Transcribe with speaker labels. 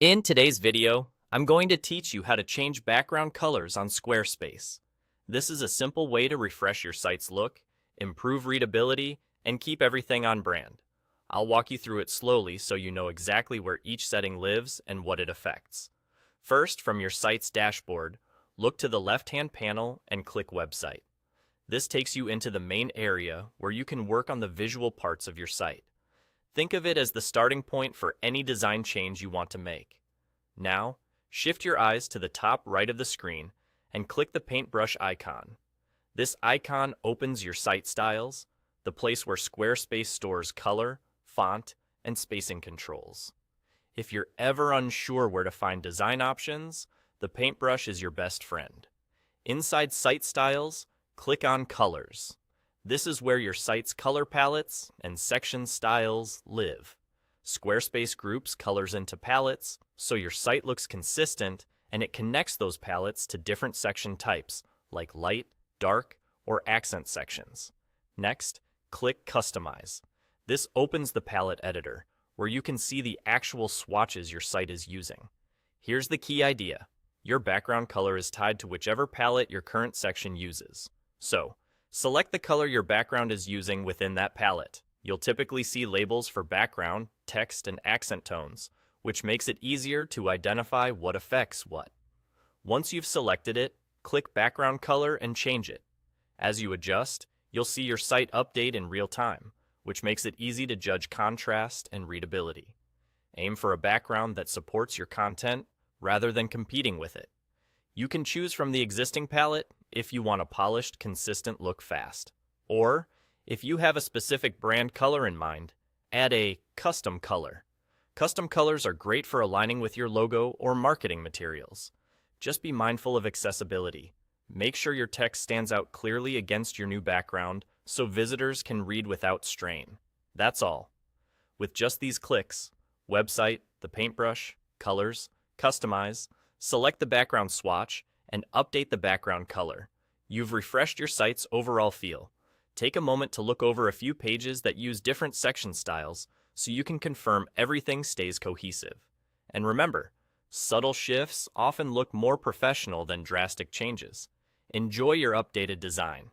Speaker 1: In today's video, I'm going to teach you how to change background colors on Squarespace. This is a simple way to refresh your site's look, improve readability, and keep everything on brand. I'll walk you through it slowly so you know exactly where each setting lives and what it affects. First, from your site's dashboard, look to the left-hand panel and click Website. This takes you into the main area where you can work on the visual parts of your site. Think of it as the starting point for any design change you want to make. Now, shift your eyes to the top right of the screen and click the paintbrush icon. This icon opens your site styles, the place where Squarespace stores color, font, and spacing controls. If you're ever unsure where to find design options, the paintbrush is your best friend. Inside Site Styles, click on Colors. This is where your site's color palettes and section styles live. Squarespace groups colors into palettes, so your site looks consistent and it connects those palettes to different section types, like light, dark, or accent sections. Next, click Customize. This opens the palette editor, where you can see the actual swatches your site is using. Here's the key idea. Your background color is tied to whichever palette your current section uses. So, select the color your background is using within that palette. You'll typically see labels for background, text, and accent tones, which makes it easier to identify what affects what. Once you've selected it, click Background Color and change it. As you adjust, you'll see your site update in real time, which makes it easy to judge contrast and readability. Aim for a background that supports your content rather than competing with it. You can choose from the existing palette if you want a polished, consistent look fast. Or, if you have a specific brand color in mind, add a custom color. Custom colors are great for aligning with your logo or marketing materials. Just be mindful of accessibility. Make sure your text stands out clearly against your new background so visitors can read without strain. That's all. With just these clicks, Website, the paintbrush, Colors, Customize, select the background swatch, and update the background color, you've refreshed your site's overall feel. Take a moment to look over a few pages that use different section styles so you can confirm everything stays cohesive. And remember, subtle shifts often look more professional than drastic changes. Enjoy your updated design.